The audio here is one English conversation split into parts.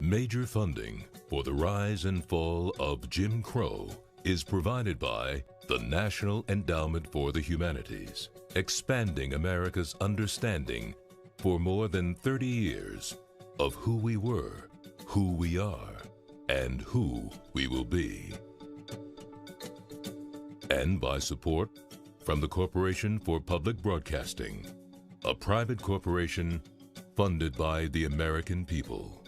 Major funding for the rise and fall of Jim Crow is provided by the National Endowment for the Humanities, expanding America's understanding for more than 30 years of who we were, who we are, and who we will be. And by support from the Corporation for Public Broadcasting, a private corporation funded by the American people.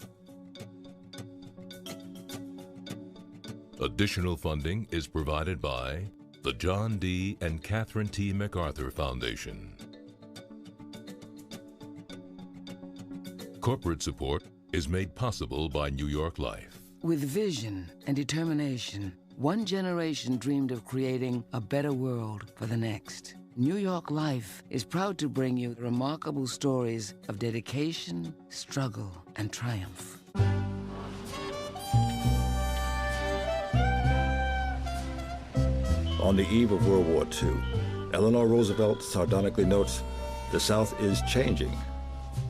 Additional funding is provided by the John D. and Catherine T. MacArthur Foundation. Corporate support is made possible by New York Life. With vision and determination, one generation dreamed of creating a better world for the next. New York Life is proud to bring you remarkable stories of dedication, struggle, and triumph. On the eve of World War II, Eleanor Roosevelt sardonically notes, "The South is changing,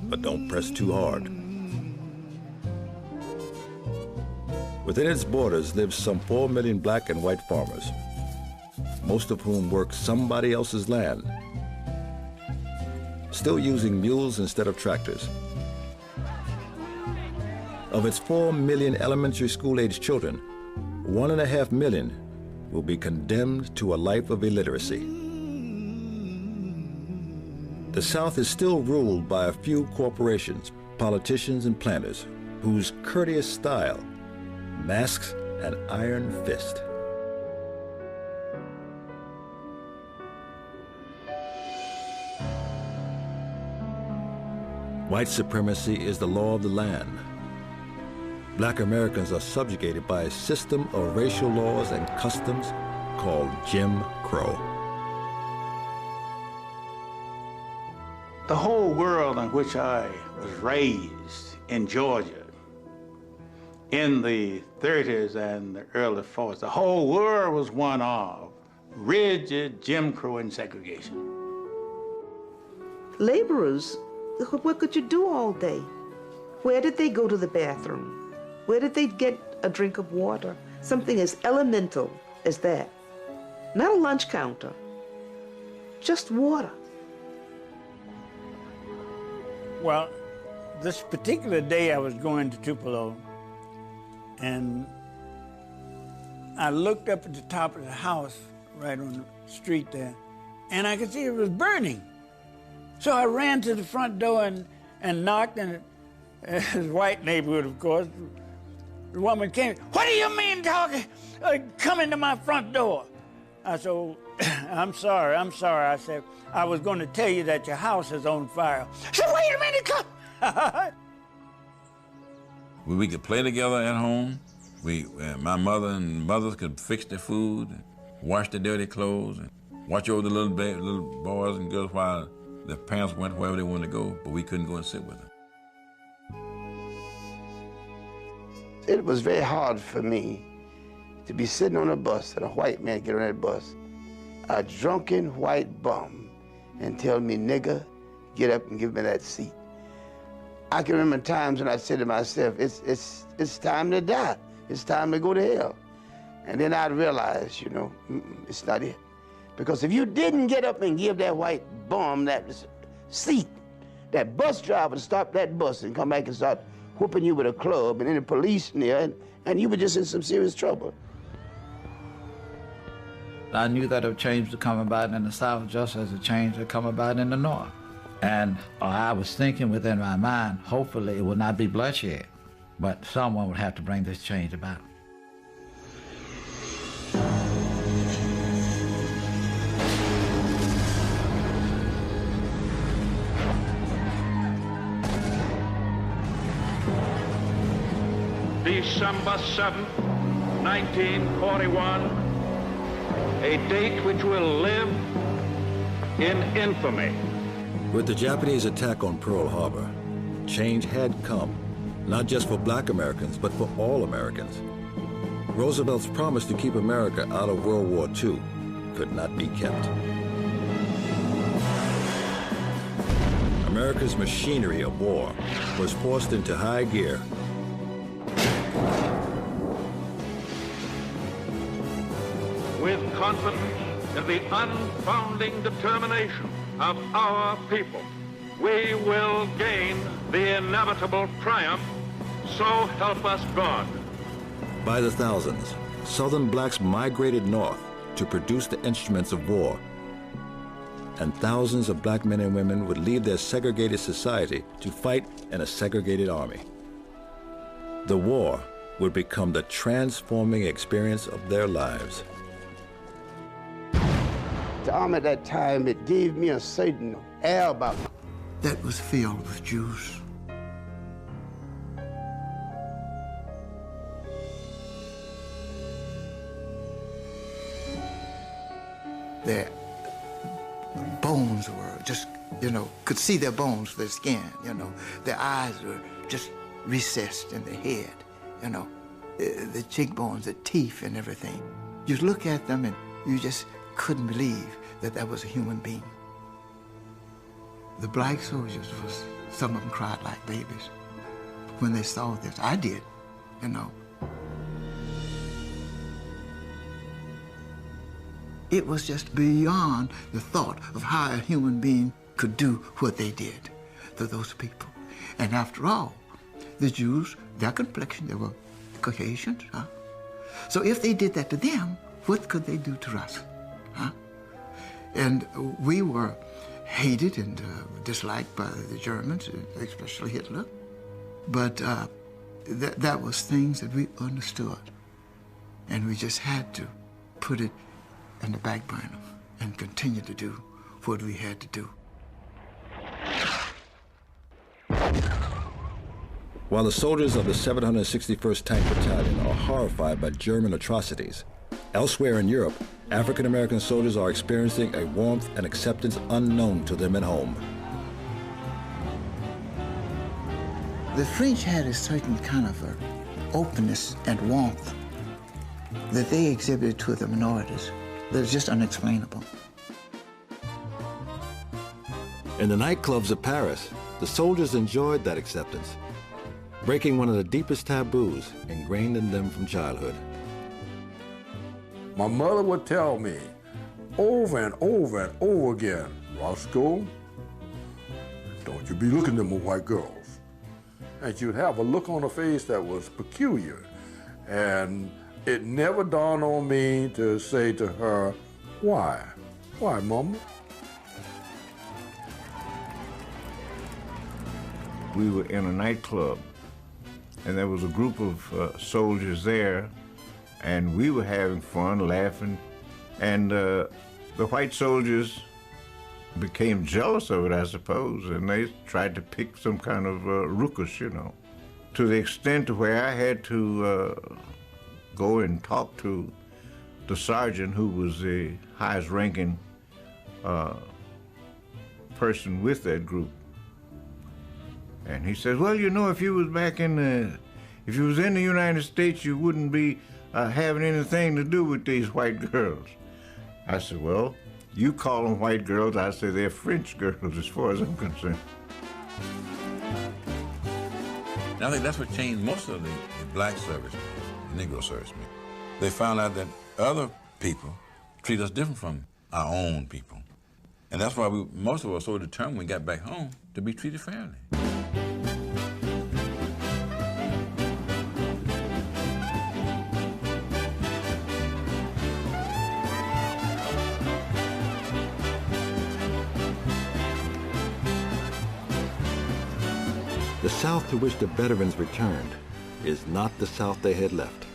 but don't press too hard." Within its borders live some 4 million black and white farmers, most of whom work somebody else's land, still using mules instead of tractors. Of its 4 million elementary school-age children, 1.5 million will be condemned to a life of illiteracy. The South is still ruled by a few corporations, politicians, and planters whose courteous style masks an iron fist. White supremacy is the law of the land. Black Americans are subjugated by a system of racial laws and customs called Jim Crow. The whole world in which I was raised in Georgia in the 30s and the early 40s, the whole world was one of rigid Jim Crow and segregation. Laborers, what could you do all day? Where did they go to the bathroom? Where did they get a drink of water? Something as elemental as that. Not a lunch counter, just water. Well, this particular day I was going to Tupelo, and I looked up at the top of the house right on the street there, and I could see it was burning. So I ran to the front door and knocked, and it was a white neighborhood, of course. The woman came, "What do you mean coming to my front door?" I said, "Oh, I'm sorry. I said, "I was going to tell you that your house is on fire." She said, "Wait a minute, come." We could play together at home. My mother and mothers could fix their food, wash their dirty clothes, and watch over the little boys and girls while their parents went wherever they wanted to go, but we couldn't go and sit with them. It was very hard for me to be sitting on a bus and a white man get on that bus, a drunken white bum, and tell me, "Nigger, get up and give me that seat." I can remember times when I said to myself, it's time to die. It's time to go to hell. And then I'd realize, it's not it. Because if you didn't get up and give that white bum that seat, that bus driver would stop that bus and come back and start whooping you with a club, and then the police near, and you were just in some serious trouble. I knew that a change would come about in the South just as a change would come about in the North. And I was thinking within my mind, hopefully it will not be bloodshed, but someone would have to bring this change about. December 7th, 1941, a date which will live in infamy. With the Japanese attack on Pearl Harbor, change had come, not just for black Americans, but for all Americans. Roosevelt's promise to keep America out of World War II could not be kept. America's machinery of war was forced into high gear. with confidence in the unfounding determination of our people, we will gain the inevitable triumph, so help us God. By the thousands, Southern blacks migrated north to produce the instruments of war. And thousands of black men and women would leave their segregated society to fight in a segregated army. The war would become the transforming experience of their lives. The army at that time, it gave me a certain air about me. That was filled with Jews. Their bones were just, could see their bones, their skin, Their eyes were just recessed in their head, the cheekbones, the teeth and everything. You look at them and you just couldn't believe that that was a human being. The black soldiers, some of them cried like babies when they saw this. I did, It was just beyond the thought of how a human being could do what they did to those people. And after all, the Jews, their complexion, they were Caucasians, huh? So if they did that to them, what could they do to us, huh? And we were hated and disliked by the Germans, especially Hitler. But that was things that we understood. And we just had to put it in the back burner and continue to do what we had to do. While the soldiers of the 761st Tank Battalion are horrified by German atrocities, elsewhere in Europe, African-American soldiers are experiencing a warmth and acceptance unknown to them at home. The French had a certain kind of openness and warmth that they exhibited to the minorities that is just unexplainable. In the nightclubs of Paris, the soldiers enjoyed that acceptance, breaking one of the deepest taboos ingrained in them from childhood. My mother would tell me over and over and over again, Roscoe, don't you be looking at them white girls. And she'd have a look on her face that was peculiar. And it never dawned on me to say to her, why? Why, Mama? We were in a nightclub, and there was a group of soldiers there, and we were having fun, laughing, and the white soldiers became jealous of it, I suppose, and they tried to pick some kind of ruckus, to the extent to where I had to go and talk to the sergeant, who was the highest ranking person with that group. And he says, well, if you was if you was in the United States, you wouldn't be having anything to do with these white girls. I said, well, you call them white girls, I say they're French girls as far as I'm concerned. And I think that's what changed most of the black servicemen, the Negro servicemen. They found out that other people treat us different from our own people. And that's why most of us were so determined when we got back home to be treated fairly. The South to which the veterans returned is not the South they had left.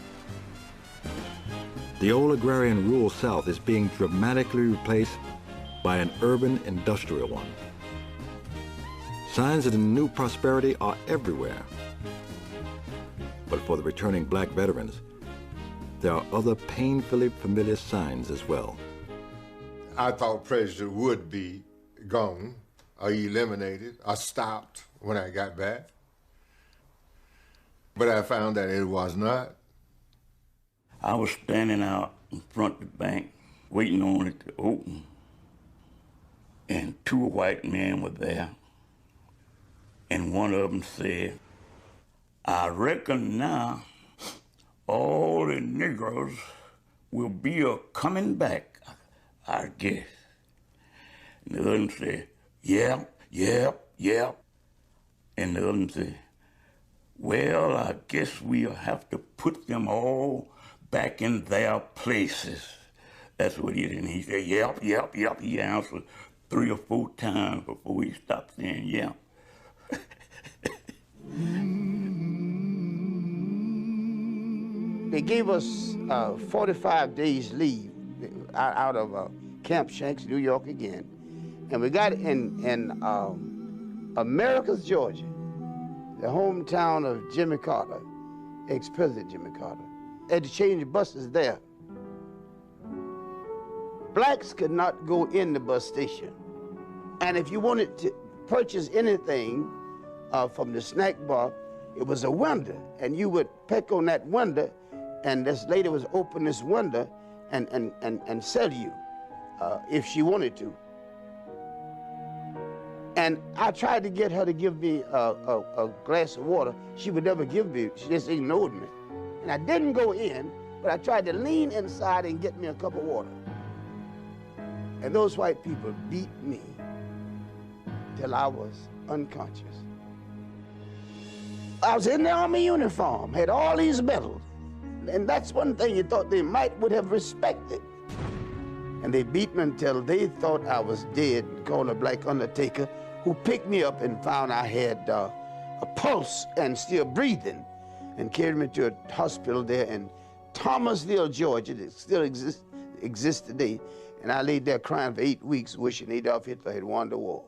The old agrarian rural South is being dramatically replaced by an urban industrial one. Signs of the new prosperity are everywhere. But for the returning black veterans, there are other painfully familiar signs as well. I thought prejudice would be gone, or eliminated, or stopped when I got back. But I found that it was not. I was standing out in front of the bank, waiting on it to open. And two white men were there. And one of them said, I reckon now all the Negroes will be coming back, I guess. And the other one say, yeah. And the other one say, well, I guess we'll have to put them all back in their places. That's what he did. And he said, yep. He answered 3 or 4 times before he stopped saying, yeah. They gave us 45 days leave out of Camp Shanks, New York again. And we got in Americus, Georgia, the hometown of Jimmy Carter, ex-President Jimmy Carter. They had to change buses there. Blacks could not go in the bus station. And if you wanted to purchase anything from the snack bar, it was a window, and you would peck on that window, and this lady was open this window and sell you if she wanted to. And I tried to get her to give me a glass of water. She would never give me, she just ignored me. And I didn't go in, but I tried to lean inside and get me a cup of water. And those white people beat me till I was unconscious. I was in the Army uniform, had all these medals. And that's one thing you thought they would have respected. And they beat me until they thought I was dead, called a black undertaker, who picked me up and found I had a pulse and still breathing, and carried me to a hospital there in Thomasville, Georgia, that still exists today. And I laid there crying for 8 weeks, wishing Adolf Hitler had won the war.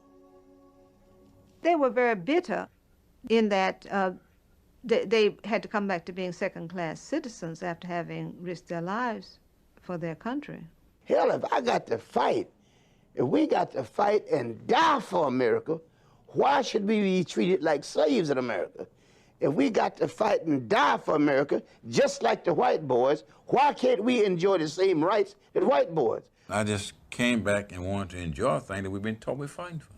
They were very bitter in that they had to come back to being second-class citizens after having risked their lives for their country. Hell, if I got to fight, if we got to fight and die for America, why should we be treated like slaves in America? If we got to fight and die for America, just like the white boys, why can't we enjoy the same rights as white boys? I just came back and wanted to enjoy things that we've been told we're fighting for.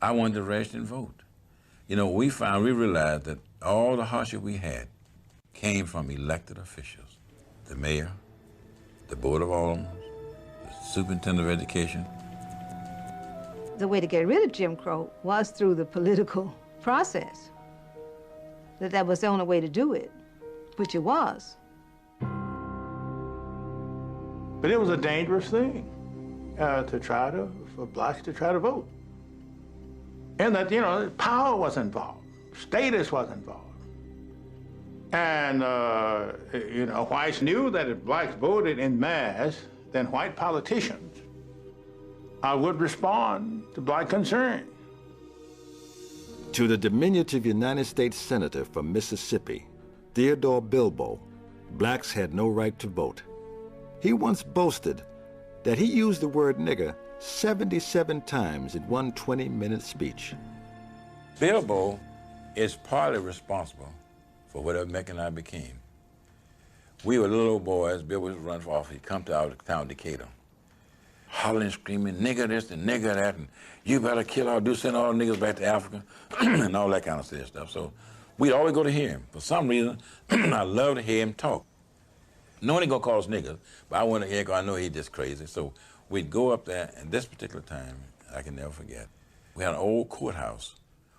I wanted to rest and vote. You know, we realized that all the hardship we had came from elected officials. The mayor, the Board of Aldermen, the Superintendent of Education. The way to get rid of Jim Crow was through the political process. That was the only way to do it, which it was. But it was a dangerous thing for blacks to try to vote. And that, you know, power was involved, status was involved. And, you know, whites knew that if blacks voted in mass, then white politicians would respond to black concern. To the diminutive United States Senator from Mississippi, Theodore Bilbo, blacks had no right to vote. He once boasted that he used the word nigger 77 times in one 20-minute speech. Bilbo is partly responsible for whatever Mac and I became. We were little old boys. Bill was running for office. He'd come to our town, Decatur, hollering, screaming, nigger this and nigger that, and you better send all the niggas back to Africa, and all that kind of stuff. So we'd always go to hear him. For some reason, I love to hear him talk. No one ain't gonna call us niggas, but I want to hear, because I know he's just crazy. So we'd go up there, and this particular time, I can never forget, we had an old courthouse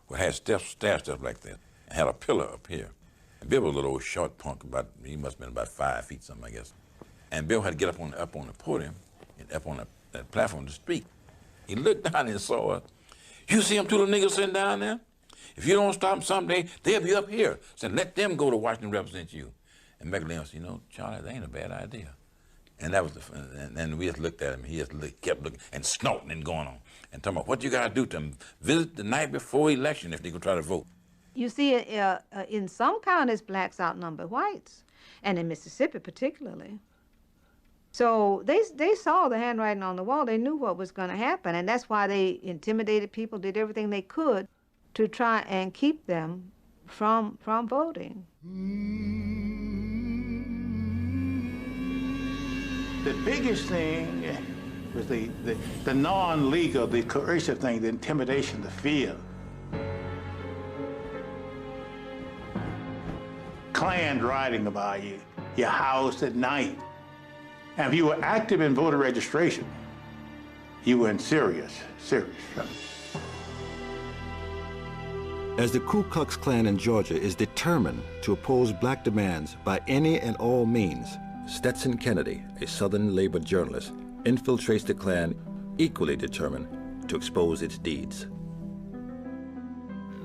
where it had stair steps like that, and had a pillar up here. And Bill was a little old short punk, he must have been about 5 feet something, I guess. And Bill had to get up on the podium, and up on that platform to speak. He looked down and saw us. You see them 2 little niggas sitting down there? If you don't stop them someday, they'll be up here. Said, let them go to Washington represent you. And McLean said, you know, Charlie, that ain't a bad idea. And that was and we just looked at him. He just kept looking and snorting and going on. And talking about what you got to do to them. Visit the night before election if they could try to vote. You see, in some counties, blacks outnumber whites, and in Mississippi particularly. So they saw the handwriting on the wall. They knew what was going to happen, and that's why they intimidated people, did everything they could to try and keep them from voting. The biggest thing was the non-legal, the coercive thing, the intimidation, the fear. Clans riding about your house at night, And if you were active in voter registration, you were in serious trouble. As the Ku Klux Klan in Georgia is determined to oppose black demands by any and all means, Stetson Kennedy, a Southern labor journalist, infiltrates the Klan equally determined to expose its deeds.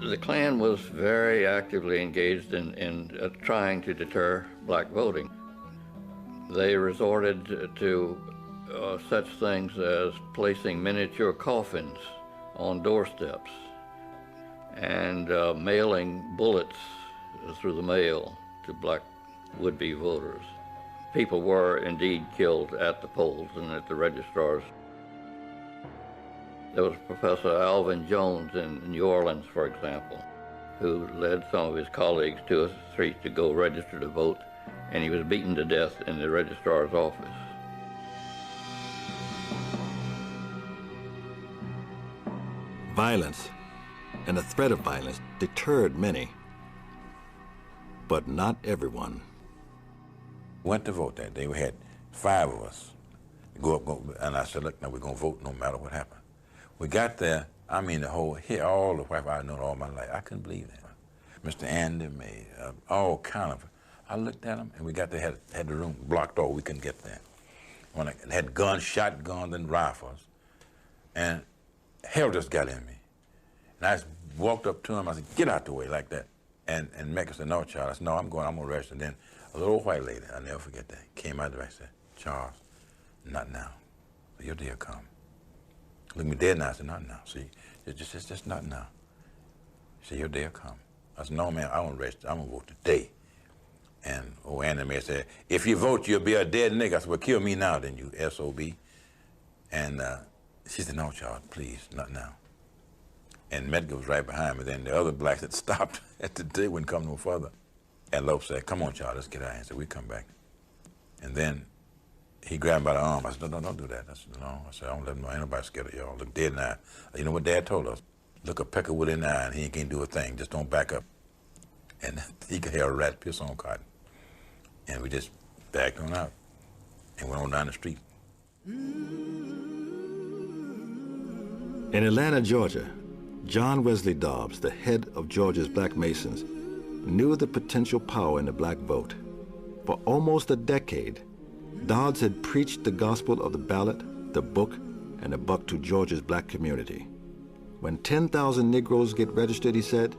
The Klan was very actively engaged in trying to deter black voting. They resorted to such things as placing miniature coffins on doorsteps and mailing bullets through the mail to black would-be voters. People were indeed killed at the polls and at the registrars. There was Professor Alvin Jones in New Orleans, for example, who led some of his colleagues to a street to go register to vote, and he was beaten to death in the registrar's office. Violence and the threat of violence deterred many, but not everyone. Went to vote that day. We had 5 of us go up, and I said, look, now we're going to vote no matter what happened. We got there, I mean, all the white I've known all my life. I couldn't believe that. Mr. Andy May, all kind of. I looked at them, and we got there, had the room blocked off. We couldn't get there. When I had guns, shotguns, and rifles, and hell just got in me. And I walked up to him. I said, "Get out the way," like that. And Mecca said, "No, Charles." I said, "No, I'm gonna register." And then a little white lady, I'll never forget that, came out there and said, "Charles, not now. Your day will come." Look me dead now. I said, "Not now. See, it's just not now." She said, "Your day will come." I said, "No, man, I won't register. I'm gonna vote today." And old Andy May said, "If you vote, you'll be a dead nigga." I said, "Well, kill me now, then, you SOB." And she said, "No, Charles, please, not now." And Medgar was right behind me. Then the other blacks that stopped at the day wouldn't come no further. And Lope said, "Come on, Charles, let's get out of here." So we come back. And then he grabbed me by the arm. I said, "No, don't do that." I said, "No." I said, "I don't let him know. Ain't nobody scared of y'all. Look dead in the eye." You know what Dad told us? Look a peckerwood in the eye and he can't do a thing. Just don't back up. And he could hear a rat piss on cotton. And we just backed on out and went on down the street. In Atlanta, Georgia, John Wesley Dobbs, the head of Georgia's Black Masons, knew the potential power in the black vote. For almost a decade, Dobbs had preached the gospel of the ballot, the book, and the buck to Georgia's black community. When 10,000 Negroes get registered, he said,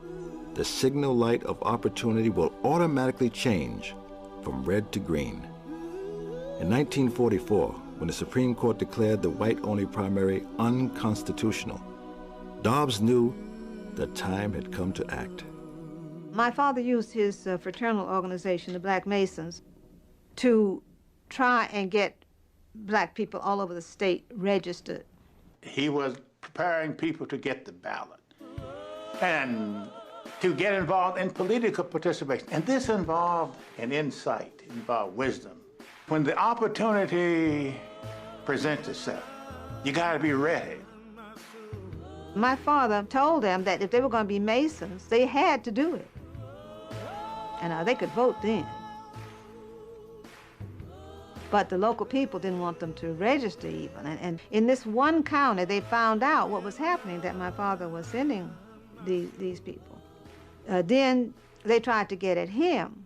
the signal light of opportunity will automatically change from red to green. In 1944, when the Supreme Court declared the white-only primary unconstitutional, Dobbs knew that time had come to act. My father used his fraternal organization, the Black Masons, to try and get black people all over the state registered. He was preparing people to get the ballot and to get involved in political participation. And this involved an insight, involved wisdom. When the opportunity presents itself, you gotta be ready. My father told them that if they were gonna be Masons, they had to do it. And they could vote then. But the local people didn't want them to register even. And in this one county, they found out what was happening, that my father was sending these people. Then they tried to get at him.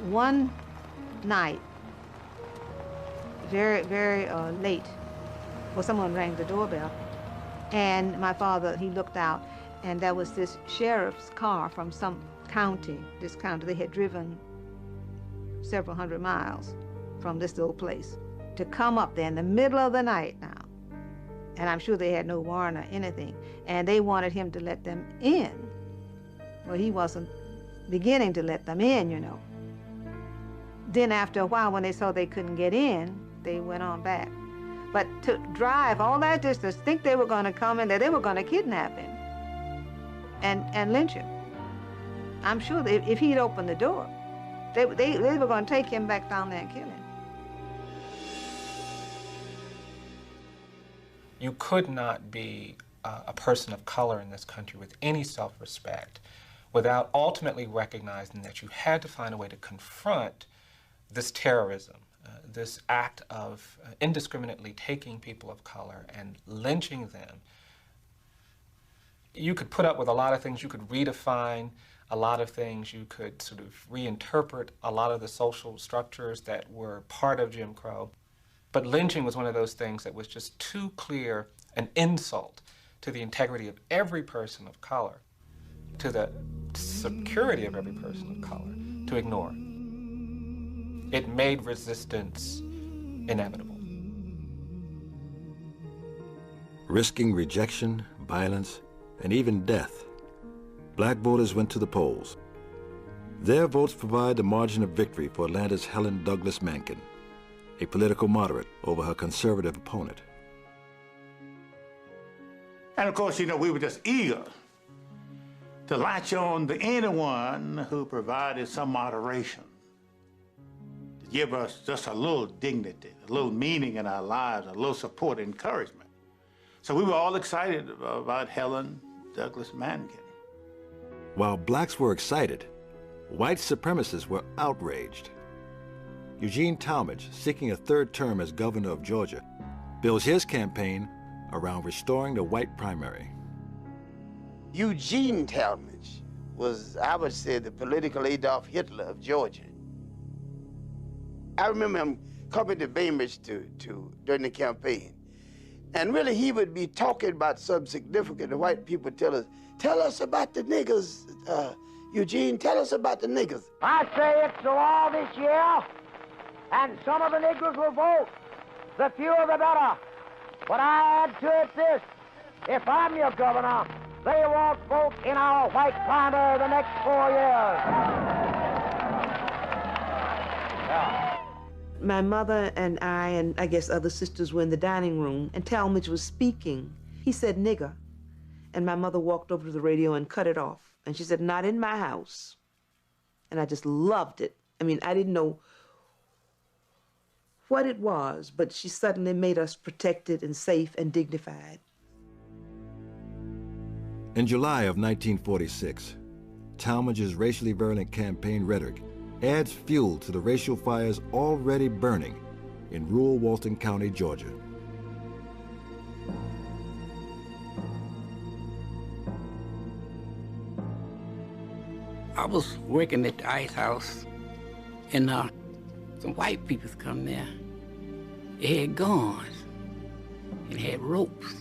One night, very late, well, someone rang the doorbell, and my father, he looked out, and there was this sheriff's car from some county, this county. They had driven several hundred miles from this little place to come up there in the middle of the night now. And I'm sure they had no warrant or anything. And they wanted him to let them in. Well, he wasn't beginning to let them in, you know. Then after a while, when they saw they couldn't get in, they went on back. But to drive all that distance, think they were going to come in, that they were going to kidnap him and lynch him. I'm sure that if he'd opened the door, they were going to take him back down there and kill him. You could not be a person of color in this country with any self-respect without ultimately recognizing that you had to find a way to confront this terrorism, this act of indiscriminately taking people of color and lynching them. You could put up with a lot of things, you could redefine a lot of things, you could sort of reinterpret a lot of the social structures that were part of Jim Crow, but lynching was one of those things that was just too clear an insult to the integrity of every person of color, to the security of every person of color, to ignore. It made resistance inevitable. Risking rejection, violence, and even death, black voters went to the polls. Their votes provide the margin of victory for Atlanta's Helen Douglas Mankin, a political moderate over her conservative opponent. And of course, you know, we were just eager to latch on to anyone who provided some moderation, to give us just a little dignity, a little meaning in our lives, a little support, encouragement. So we were all excited about Helen Douglas Mankin. While blacks were excited, white supremacists were outraged. Eugene Talmadge, seeking a third term as governor of Georgia, builds his campaign around restoring the white primary. Eugene Talmadge was, I would say, the political Adolf Hitler of Georgia. I remember him coming to Bainbridge during the campaign. And really, he would be talking about something significant. The white people tell us about the niggers, Eugene, tell us about the niggers. I say it's the law this year, and some of the niggers will vote. The fewer the better. But I add to it this, if I'm your governor, they won't vote in our white primary the next 4 years. Yeah. My mother and I guess other sisters were in the dining room, and Talmadge was speaking. He said, nigger. And my mother walked over to the radio and cut it off. And she said, not in my house. And I just loved it. I mean, I didn't know what it was, but she suddenly made us protected and safe and dignified. In July of 1946, Talmadge's racially virulent campaign rhetoric adds fuel to the racial fires already burning in rural Walton County, Georgia. I was working at the ice house, and some white people come there. They had guns and had ropes.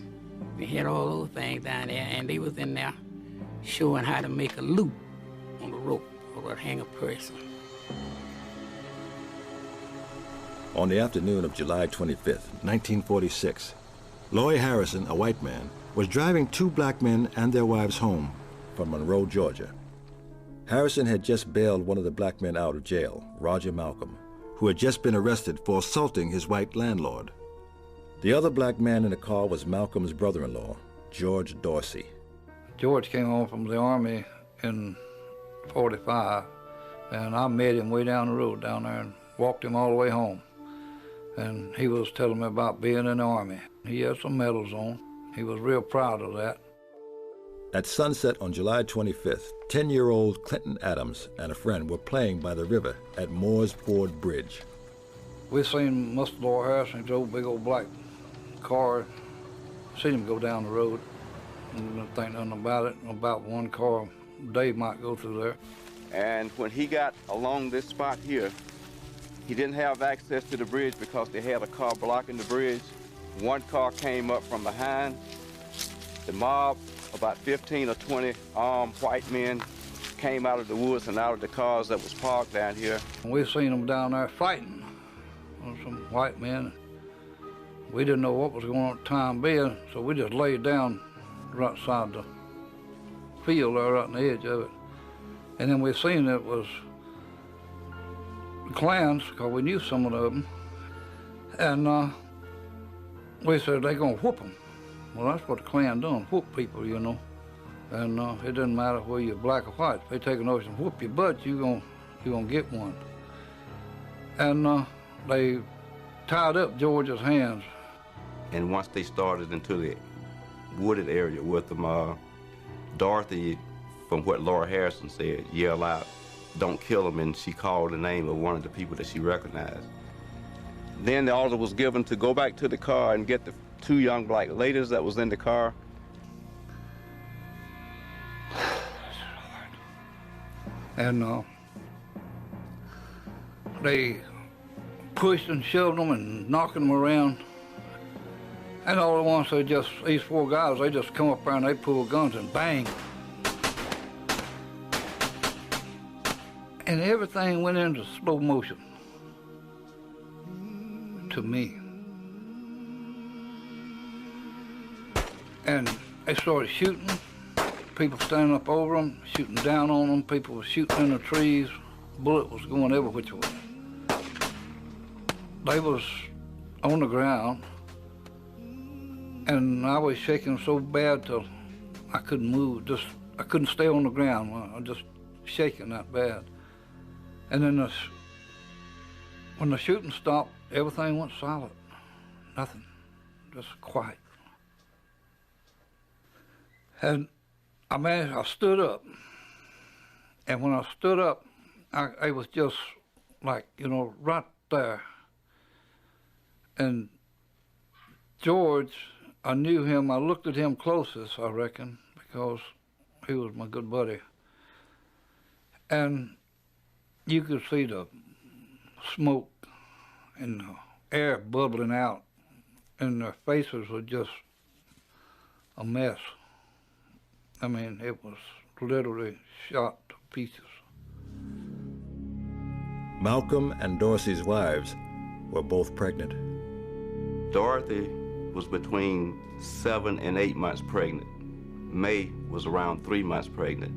They had all those things down there, and they was in there showing how to make a loop on the rope or to hang a person. On the afternoon of July 25th, 1946, Loy Harrison, a white man, was driving two black men and their wives home from Monroe, Georgia. Harrison had just bailed one of the black men out of jail, Roger Malcolm, who had just been arrested for assaulting his white landlord. The other black man in the car was Malcolm's brother-in-law, George Dorsey. George came home from the Army in '45, and I met him way down the road down there and walked him all the way home. And he was telling me about being in the Army. He had some medals on. He was real proud of that. At sunset on July 25th, 10-year-old Clinton Adams and a friend were playing by the river at Moore's Ford Bridge. We seen Mr. Loy Harrison, his old big old black car, seen him go down the road. And didn't think nothing about it, about one car. Dave might go through there. And when he got along this spot here, he didn't have access to the bridge because they had a car blocking the bridge. One car came up from behind. The mob, about 15 or 20 armed white men, came out of the woods and out of the cars that was parked down here. We seen them down there fighting with some white men. We didn't know what was going on at the time being, so we just laid down right side the field there, right on the edge of it. And then we seen it was the Klans, because we knew some of them. And we said, they're gonna whoop them. Well, that's what the Klan done, whoop people, you know. And it doesn't matter whether you're black or white. If they take an oath and whoop your butt, you're gonna get one. And they tied up George's hands. And once they started into the wooded area with them, Dorothy, from what Laura Harrison said, yell out, "Don't kill him," and she called the name of one of the people that she recognized. Then the order was given to go back to the car and get the 2 young black ladies that was in the car. And they pushed and shoved them and knocking them around. And all at once, these 4 guys, they just come up there and they pull guns and bang. And everything went into slow motion to me. And they started shooting, people standing up over them, shooting down on them, people were shooting in the trees, bullet was going every which way. They was on the ground, and I was shaking so bad till I couldn't move, I couldn't stay on the ground, I was just shaking that bad. And then when the shooting stopped, everything went silent, nothing, just quiet. And I stood up, and when I stood up, I was just like, you know, right there. And George, I knew him, I looked at him closest, I reckon, because he was my good buddy. And you could see the smoke and the air bubbling out, and their faces were just a mess. I mean, it was literally shot to pieces. Malcolm and Dorsey's wives were both pregnant. Dorothy was between 7 and 8 months pregnant. May was around 3 months pregnant.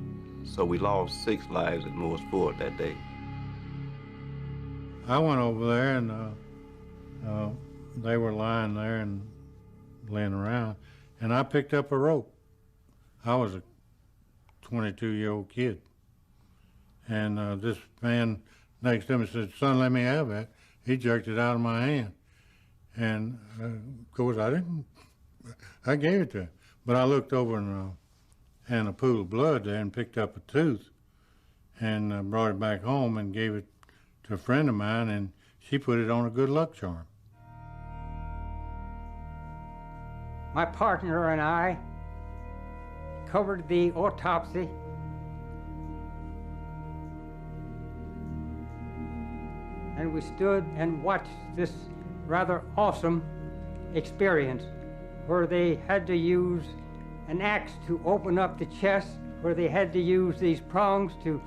So we lost 6 lives at Moore's Ford that day. I went over there and they were lying there and laying around, and I picked up a rope. I was a 22-year-old kid. And this man next to him said, "Son, let me have that." He jerked it out of my hand. And of course, I gave it to him. But I looked over and a pool of blood there and picked up a tooth and brought it back home and gave it to a friend of mine, and she put it on a good luck charm. My partner and I covered the autopsy and we stood and watched this rather awesome experience where they had to use an axe to open up the chest, where they had to use these prongs to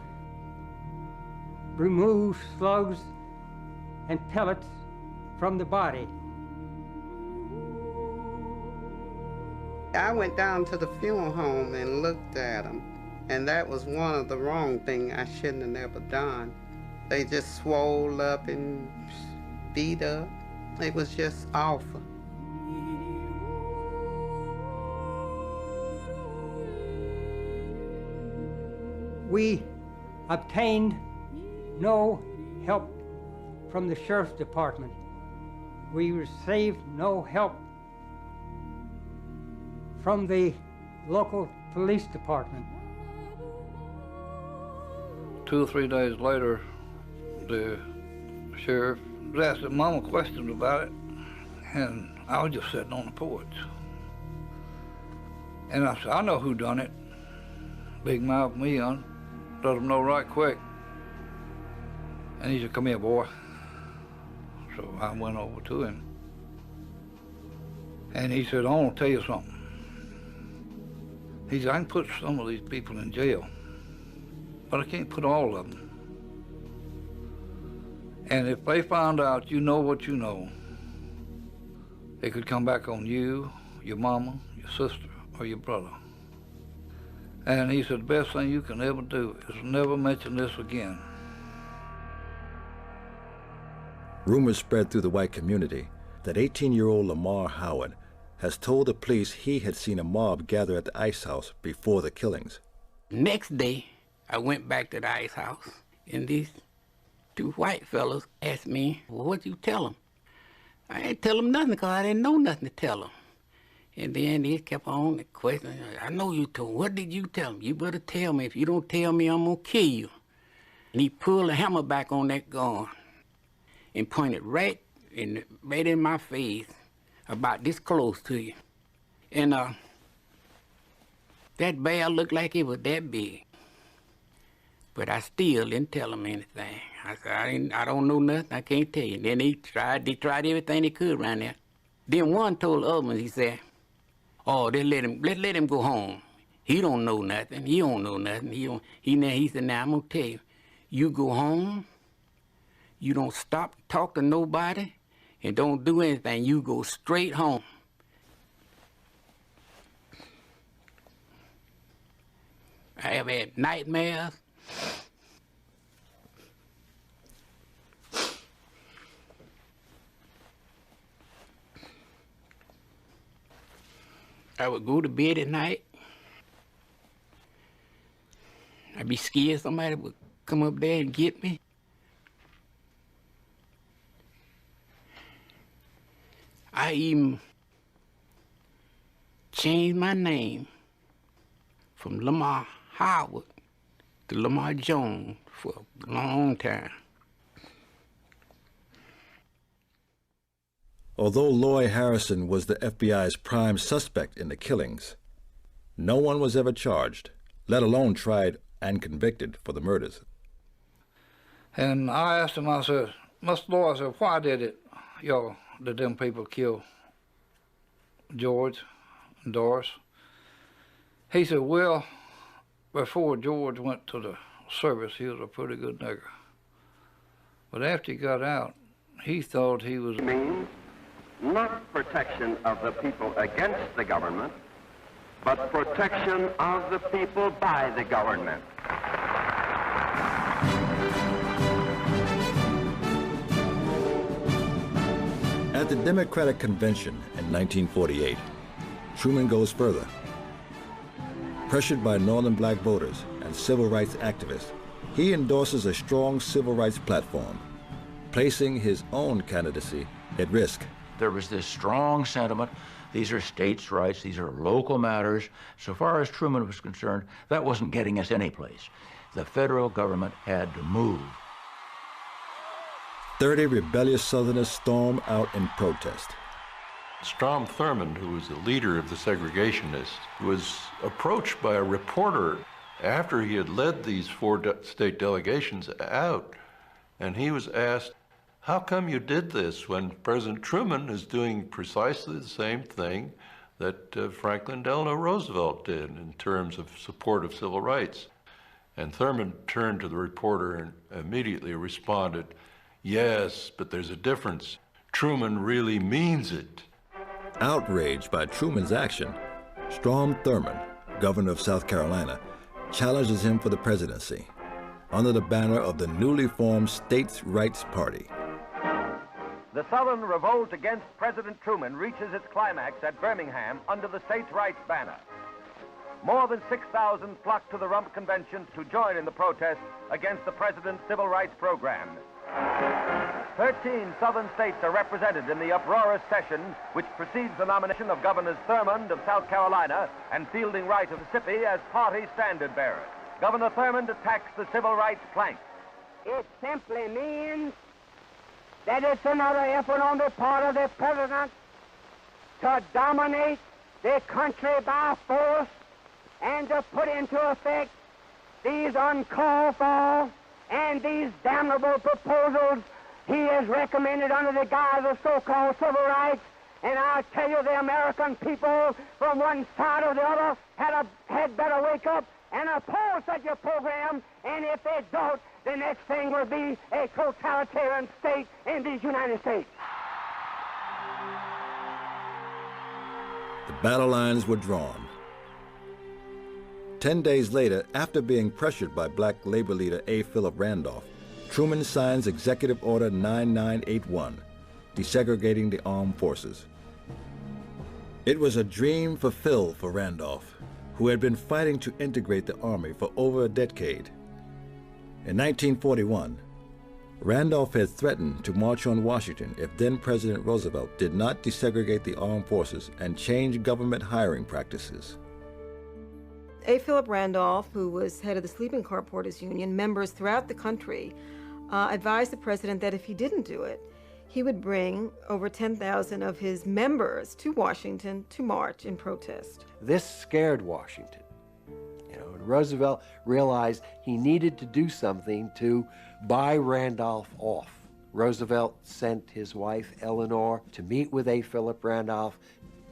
remove slugs and pellets from the body. I went down to the funeral home and looked at them, and that was one of the wrong things I shouldn't have never done. They just swole up and beat up. It was just awful. We obtained no help from the sheriff's department. We received no help from the local police department. 2 or 3 days later, the sheriff was asking Mama questions about it, and I was just sitting on the porch. And I said, "I know who done it." Big mouth me on, let him know right quick. And he said, "Come here, boy." So I went over to him. And he said, "I want to tell you something." He said, "I can put some of these people in jail, but I can't put all of them. And if they find out you know what you know, it could come back on you, your mama, your sister, or your brother." And he said, "The best thing you can ever do is never mention this again." Rumors spread through the white community that 18-year-old Lamar Howard has told the police he had seen a mob gather at the ice house before the killings. Next day, I went back to the ice house, and these 2 white fellas asked me, "Well, what'd you tell them?" I ain't tell them nothing because I didn't know nothing to tell them. And then he kept on questioning. I know you told him. What did you tell him? You better tell me. If you don't tell me, I'm going to kill you. And he pulled the hammer back on that gun and pointed right in my face, about this close to you. And that bear looked like it was that big. But I still didn't tell him anything. I said, I don't know nothing, I can't tell you. Then they tried everything they could around there. Then one told the other one, he said, oh, let him go home. He don't know nothing, he don't know nothing. He said, now I'm gonna tell you, you go home, you don't stop to talk to nobody, and don't do anything, you go straight home. I have had nightmares. I would go to bed at night. I'd be scared somebody would come up there and get me. I even changed my name from Lamar Howard to Lamar Jones for a long time. Although Loy Harrison was the FBI's prime suspect in the killings, no one was ever charged, let alone tried and convicted for the murders. And I asked him, I said, Mr. Loy, I said, why did them people kill George and Doris? He said, well, before George went to the service, he was a pretty good nigger. But after he got out, he thought he was... means not protection of the people against the government, but protection of the people by the government. At the Democratic Convention in 1948, Truman goes further. Pressured by northern black voters and civil rights activists, he endorses a strong civil rights platform, placing his own candidacy at risk. There was this strong sentiment, these are states' rights, these are local matters. So far as Truman was concerned, that wasn't getting us anyplace. The federal government had to move. 30 rebellious Southerners storm out in protest. Strom Thurmond, who was the leader of the segregationists, was approached by a reporter after he had led these 4 state delegations out, and he was asked, how come you did this when President Truman is doing precisely the same thing that Franklin Delano Roosevelt did in terms of support of civil rights? And Thurmond turned to the reporter and immediately responded, yes, but there's a difference. Truman really means it. Outraged by Truman's action, Strom Thurmond, governor of South Carolina, challenges him for the presidency under the banner of the newly formed States' Rights Party. The Southern revolt against President Truman reaches its climax at Birmingham under the states' rights banner. More than 6,000 flocked to the Rump Convention to join in the protest against the president's civil rights program. 13 Southern states are represented in the uproarious session which precedes the nomination of Governors Thurmond of South Carolina and Fielding Wright of Mississippi as party standard bearers. Governor Thurmond attacks the civil rights plank. It simply means that it's another effort on the part of the president to dominate the country by force and to put into effect these uncalled for and these damnable proposals he has recommended under the guise of so-called civil rights. And I'll tell you, the American people from one side or the other had better wake up and oppose such a program, and if they don't, the next thing will be a totalitarian state in these United States. The battle lines were drawn. 10 days later, after being pressured by black labor leader A. Philip Randolph, Truman signs Executive Order 9981, desegregating the armed forces. It was a dream fulfilled for Randolph, who had been fighting to integrate the Army for over a decade. In 1941, Randolph had threatened to march on Washington if then-President Roosevelt did not desegregate the armed forces and change government hiring practices. A. Philip Randolph, who was head of the Sleeping Car Porters Union, members throughout the country advised the president that if he didn't do it, he would bring over 10,000 of his members to Washington to march in protest. This scared Washington. You know, and Roosevelt realized he needed to do something to buy Randolph off. Roosevelt sent his wife, Eleanor, to meet with A. Philip Randolph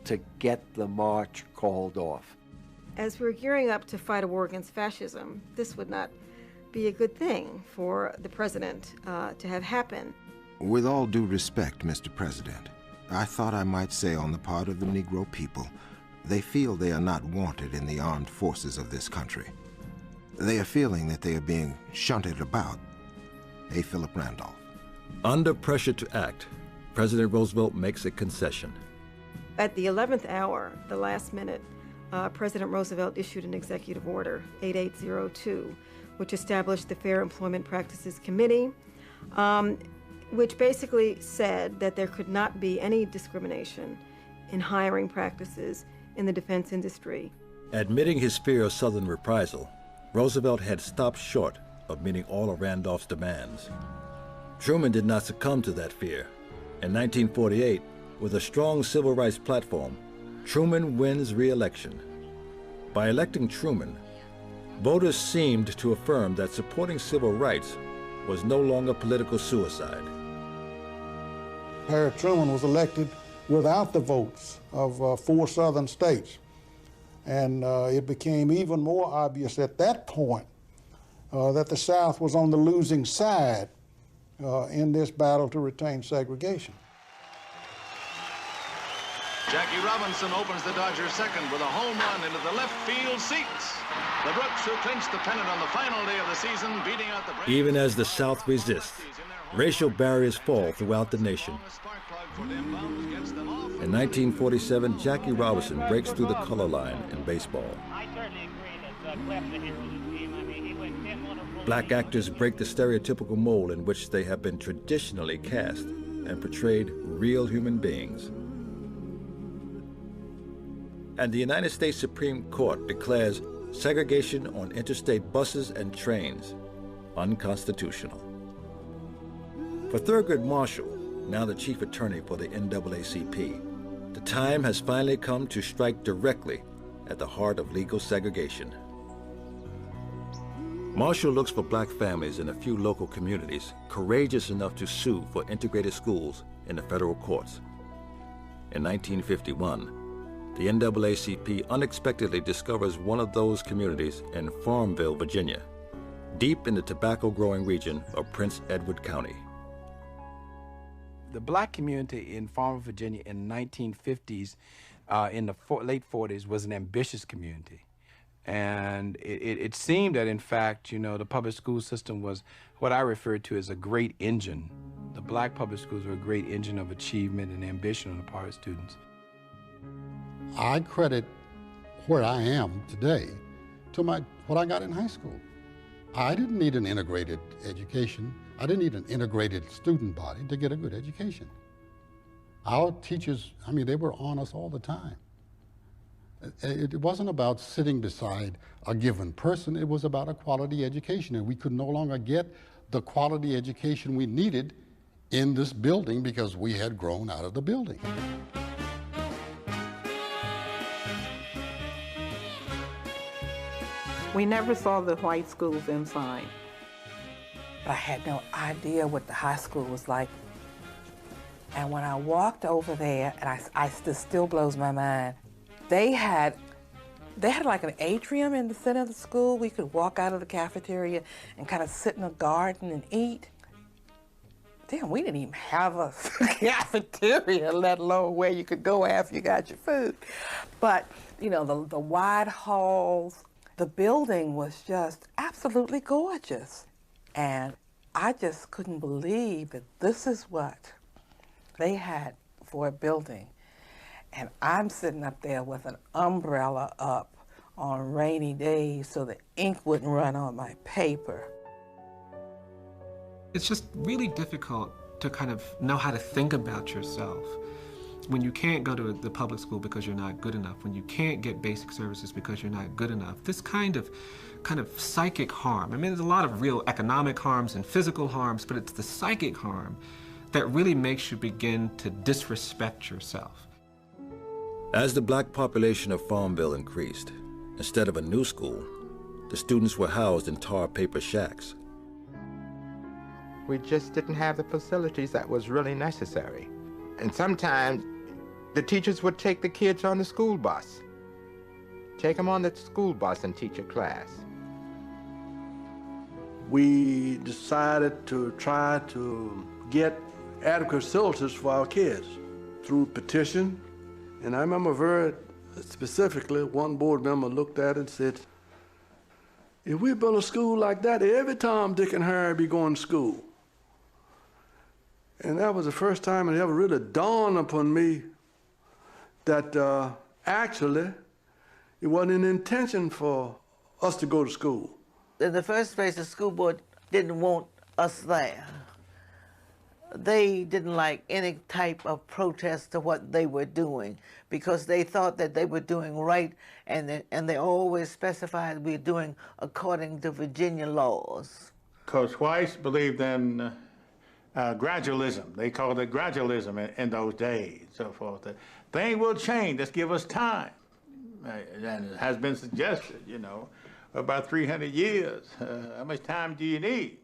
to get the march called off. As we were gearing up to fight a war against fascism, this would not be a good thing for the president to have happen. With all due respect, Mr. President, I thought I might say on the part of the Negro people, they feel they are not wanted in the armed forces of this country. They are feeling that they are being shunted about. A. Philip Randolph. Under pressure to act, President Roosevelt makes a concession. At the 11th hour, the last minute, President Roosevelt issued an executive order, 8802, which established the Fair Employment Practices Committee, which basically said that there could not be any discrimination in hiring practices in the defense industry. Admitting his fear of Southern reprisal, Roosevelt had stopped short of meeting all of Randolph's demands. Truman did not succumb to that fear. In 1948, with a strong civil rights platform, Truman wins re-election. By electing Truman, voters seemed to affirm that supporting civil rights was no longer political suicide. Harry Truman was elected without the votes of 4 southern states. And it became even more obvious at that point that the South was on the losing side in this battle to retain segregation. Jackie Robinson opens the Dodgers' second with a home run into the left field seats. The Brooks, who clinched the pennant on the final day of the season, beating out the Braves. Even as the South resists, racial barriers fall throughout the nation. In 1947, Jackie Robinson breaks through the color line in baseball. Black actors break the stereotypical mold in which they have been traditionally cast and portrayed real human beings. And the United States Supreme Court declares segregation on interstate buses and trains unconstitutional. For Thurgood Marshall, now the chief attorney for the NAACP, the time has finally come to strike directly at the heart of legal segregation. Marshall looks for black families in a few local communities courageous enough to sue for integrated schools in the federal courts. In 1951, the NAACP unexpectedly discovers one of those communities in Farmville, Virginia, deep in the tobacco-growing region of Prince Edward County. The black community in Farmville, Virginia in the 1950s, in the late 40s, was an ambitious community. And it seemed that, in fact, you know, the public school system was what I refer to as a great engine. The black public schools were a great engine of achievement and ambition on the part of students. I credit where I am today to what I got in high school. I didn't need an integrated education. I didn't need an integrated student body to get a good education. Our teachers, I mean, they were on us all the time. It wasn't about sitting beside a given person. It was about a quality education, and we could no longer get the quality education we needed in this building because we had grown out of the building. We never saw the white schools inside. I had no idea what the high school was like. And when I walked over there, and this still blows my mind, they had like an atrium in the center of the school. We could walk out of the cafeteria and kind of sit in a garden and eat. Damn, we didn't even have a cafeteria, let alone where you could go after you got your food. But, you know, the wide halls, the building was just absolutely gorgeous. And I just couldn't believe that this is what they had for a building. And I'm sitting up there with an umbrella up on rainy days so the ink wouldn't run on my paper. It's just really difficult to kind of know how to think about yourself when you can't go to the public school because you're not good enough, when you can't get basic services because you're not good enough. This kind of psychic harm. I mean, there's a lot of real economic harms and physical harms, but it's the psychic harm that really makes you begin to disrespect yourself. As the black population of Farmville increased, instead of a new school, the students were housed in tar paper shacks. We just didn't have the facilities that was really necessary. And sometimes the teachers would take the kids on the school bus. Take them on the school bus and teach a class. We decided to try to get adequate facilities for our kids through petition. And I remember very specifically, one board member looked at it and said, if we build a school like that, every Tom, Dick, and Harry be going to school. And that was the first time it ever really dawned upon me that actually it wasn't an intention for us to go to school. In the first place, the school board didn't want us there. They didn't like any type of protest to what they were doing because they thought that they were doing right, and they always specified we're doing according to Virginia laws. Because whites believed in gradualism. They called it gradualism in those days, so forth. Things will change. Just give us time. And it has been suggested, you know, about 300 years. How much time do you need?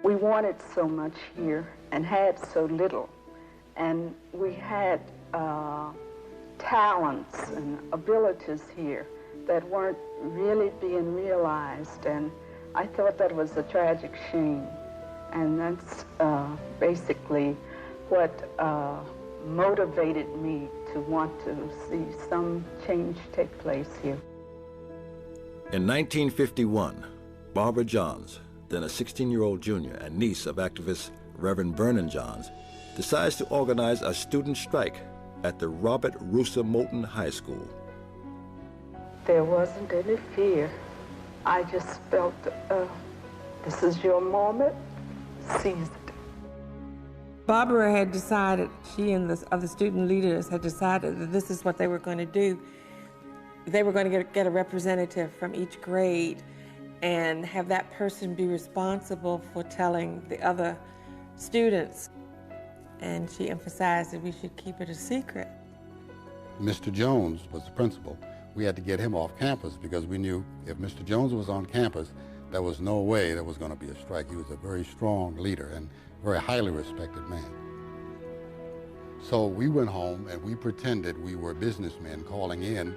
We wanted so much here and had so little. And we had talents and abilities here that weren't really being realized. And I thought that was a tragic shame. And that's basically what motivated me to want to see some change take place here. In 1951, Barbara Johns, then a 16-year-old junior and niece of activist Reverend Vernon Johns, decides to organize a student strike at the Robert Russa Moulton High School. There wasn't any fear. I just felt, this is your moment, seize it. Barbara had decided, she and the other student leaders had decided that this is what they were going to do. They were going to get a representative from each grade and have that person be responsible for telling the other students. And she emphasized that we should keep it a secret. Mr. Jones was the principal. We had to get him off campus because we knew if Mr. Jones was on campus, there was no way there was going to be a strike. He was a very strong leader and very highly respected man. So we went home and we pretended we were businessmen calling in,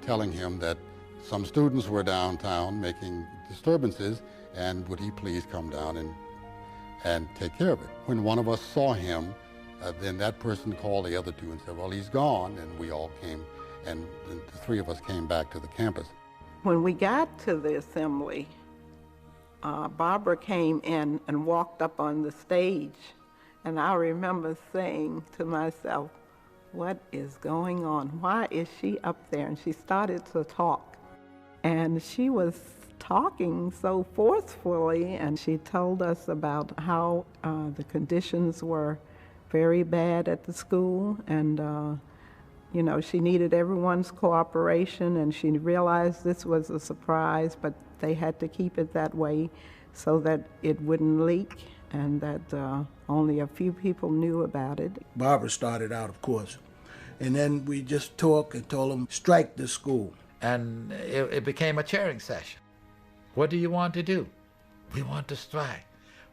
telling him that some students were downtown making disturbances and would he please come down and take care of it. When one of us saw him, then that person called the other two and said, well, he's gone, and we all came, and the three of us came back to the campus. When we got to the assembly, Barbara came in and walked up on the stage, and I remember saying to myself, what is going on? Why is she up there? And she started to talk, and she was talking so forcefully, and she told us about how the conditions were very bad at the school, and you know, she needed everyone's cooperation, and she realized this was a surprise, but they had to keep it that way so that it wouldn't leak, and that only a few people knew about it. Barbara started out, of course, and then we just talked and told them, strike the school. And it became a cheering session. What do you want to do? We want to strike.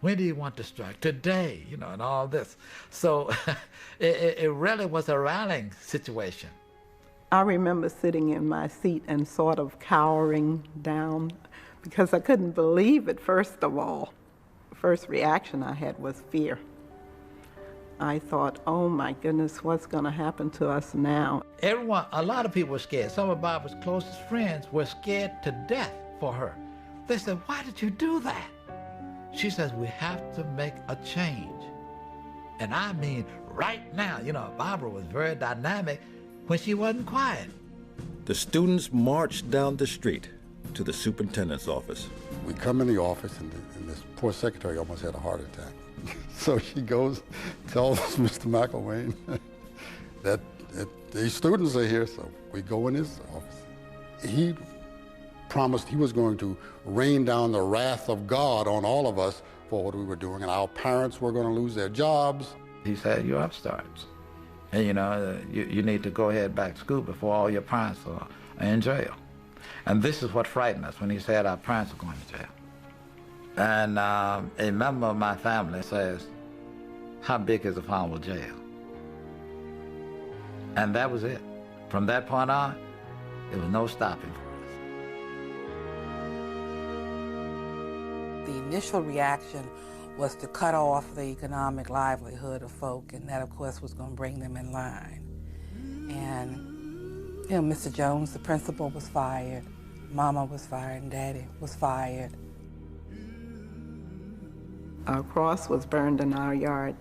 When do you want to strike? Today, you know, and all this. So it really was a rallying situation. I remember sitting in my seat and sort of cowering down because I couldn't believe it, first of all. The first reaction I had was fear. I thought, oh my goodness, what's going to happen to us now? Everyone, a lot of people were scared. Some of Barbara's closest friends were scared to death for her. They said, why did you do that? She says, we have to make a change. And I mean, right now, you know, Barbara was very dynamic when she wasn't quiet. The students marched down the street to the superintendent's office. we come in the office, and this poor secretary almost had a heart attack. So she goes, tells Mr. McElwain that these students are here, so we go in his office. He promised he was going to rain down the wrath of God on all of us for what we were doing, and our parents were going to lose their jobs. He said, "You're upstarts, and you need to go ahead back to school before all your parents are in jail." And this is what frightened us when he said our parents are going to jail. And a member of my family says, "How big is the Farmville jail?" And that was it. From that point on, there was no stopping for us. The initial reaction was to cut off the economic livelihood of folk, and that, of course, was going to bring them in line. And, Mr. Jones, the principal, was fired, Mama was fired, and Daddy was fired. Our cross was burned in our yard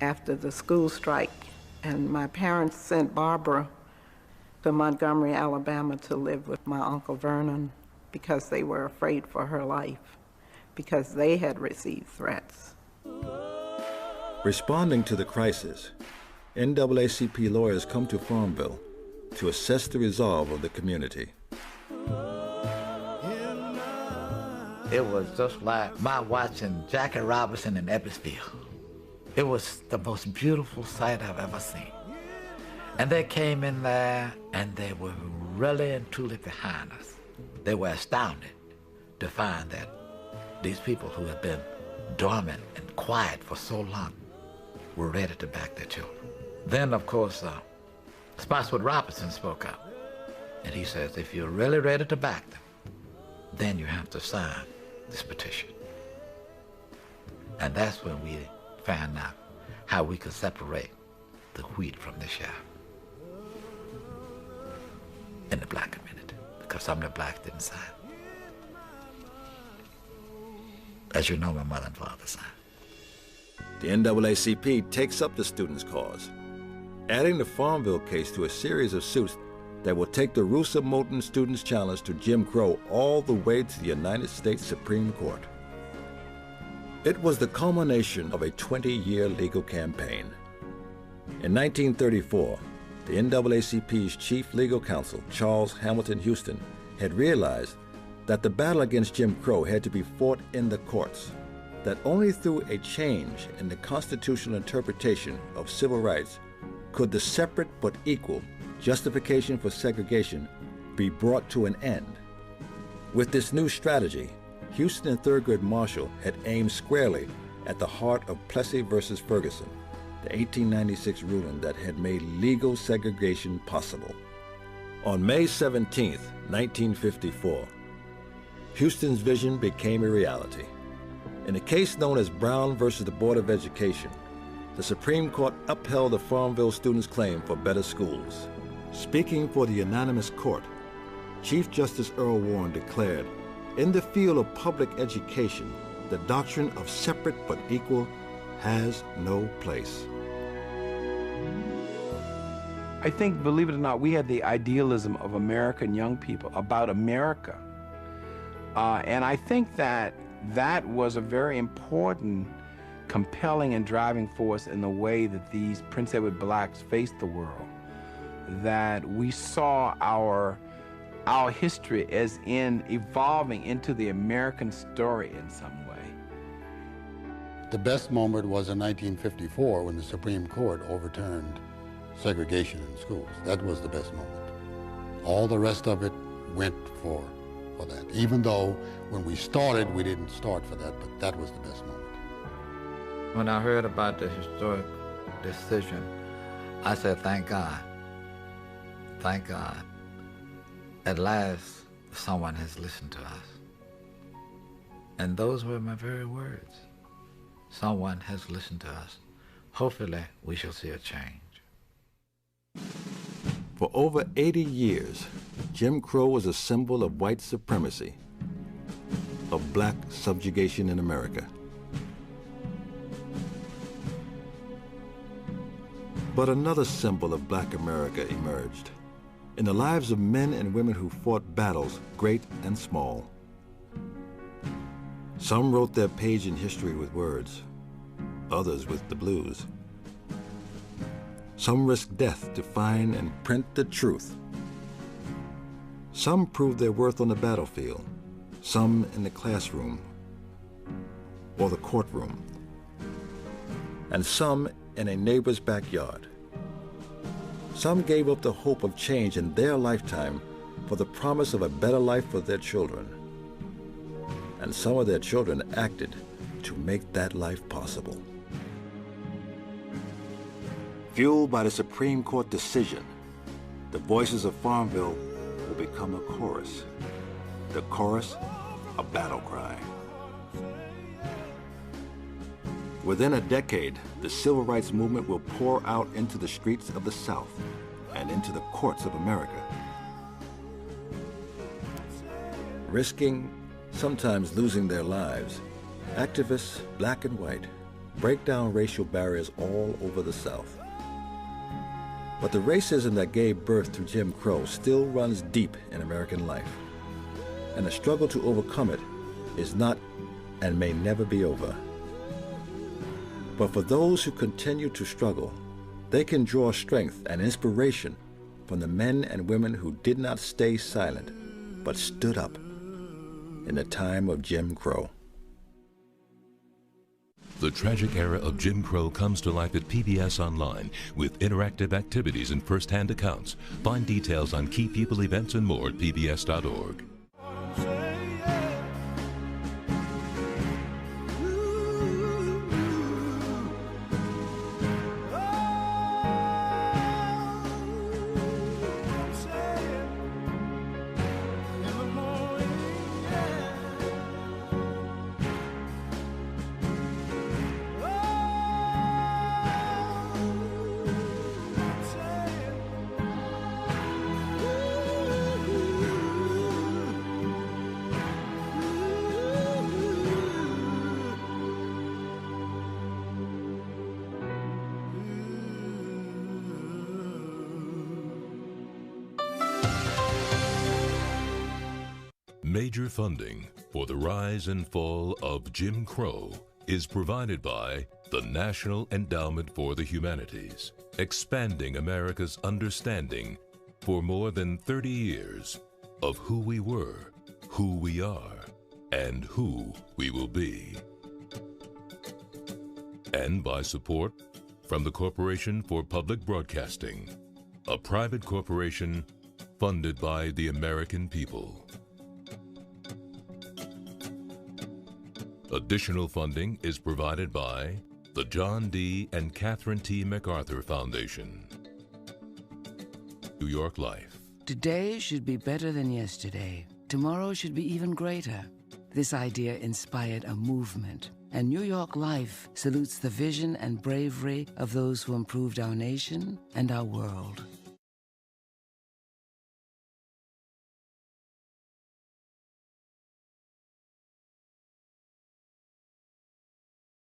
after the school strike, and my parents sent Barbara to Montgomery, Alabama to live with my Uncle Vernon because they were afraid for her life, because they had received threats. Responding to the crisis, NAACP lawyers come to Farmville to assess the resolve of the community. It was just like my watching Jackie Robinson in Ebbsville. It was the most beautiful sight I've ever seen. And they came in there, and they were really and truly behind us. They were astounded to find that these people who had been dormant and quiet for so long were ready to back their children. Then, of course, Spotswood Robinson spoke up, and he says, if you're really ready to back them, then you have to sign this petition. And that's when we found out how we could separate the wheat from the chaff in the black community, because some of the blacks didn't sign. As you know, my mother and father signed. The NAACP takes up the students' cause, adding the Farmville case to a series of suits that will take the Roosa-Moulton students' challenge to Jim Crow all the way to the United States Supreme Court. It was the culmination of a 20-year legal campaign. In 1934, the NAACP's chief legal counsel, Charles Hamilton Houston, had realized that the battle against Jim Crow had to be fought in the courts, that only through a change in the constitutional interpretation of civil rights could the separate but equal justification for segregation be brought to an end. With this new strategy, Houston and Thurgood Marshall had aimed squarely at the heart of Plessy versus Ferguson, the 1896 ruling that had made legal segregation possible. On May 17, 1954, Houston's vision became a reality. In a case known as Brown versus the Board of Education, the Supreme Court upheld the Farmville students' claim for better schools. Speaking for the unanimous court, Chief Justice Earl Warren declared, in the field of public education, the doctrine of separate but equal has no place. I think, believe it or not, we had the idealism of American young people about America. And I think that that was a very important, compelling and driving force in the way that these Prince Edward blacks faced the world. That we saw our history as in evolving into the American story in some way. The best moment was in 1954 when the Supreme Court overturned segregation in schools. That was the best moment. All the rest of it went for that. Even though when we started, we didn't start for that, but that was the best moment. When I heard about the historic decision, I said, thank God. Thank God. At last, someone has listened to us. And those were my very words. Someone has listened to us. Hopefully, we shall see a change. For over 80 years, Jim Crow was a symbol of white supremacy, of black subjugation in America. But another symbol of black America emerged in the lives of men and women who fought battles great and small. Some wrote their page in history with words, others with the blues. Some risked death to find and print the truth. Some proved their worth on the battlefield, some in the classroom or the courtroom, and some in a neighbor's backyard. Some gave up the hope of change in their lifetime for the promise of a better life for their children. And some of their children acted to make that life possible. Fueled by the Supreme Court decision, the voices of Farmville will become a chorus. The chorus, a battle cry. Within a decade, the civil rights movement will pour out into the streets of the South and into the courts of America. Risking, sometimes losing their lives, activists, black and white, break down racial barriers all over the South. But the racism that gave birth to Jim Crow still runs deep in American life, and the struggle to overcome it is not and may never be over. But for those who continue to struggle, they can draw strength and inspiration from the men and women who did not stay silent, but stood up in the time of Jim Crow. The tragic era of Jim Crow comes to life at PBS Online with interactive activities and first-hand accounts. Find details on key people, events, and more at pbs.org. Major funding for the rise and fall of Jim Crow is provided by the National Endowment for the Humanities, expanding America's understanding for more than 30 years of who we were, who we are, and who we will be. And by support from the Corporation for Public Broadcasting, a private corporation funded by the American people. Additional funding is provided by the John D. and Catherine T. MacArthur Foundation. New York Life. Today should be better than yesterday. Tomorrow should be even greater. This idea inspired a movement, and New York Life salutes the vision and bravery of those who improved our nation and our world.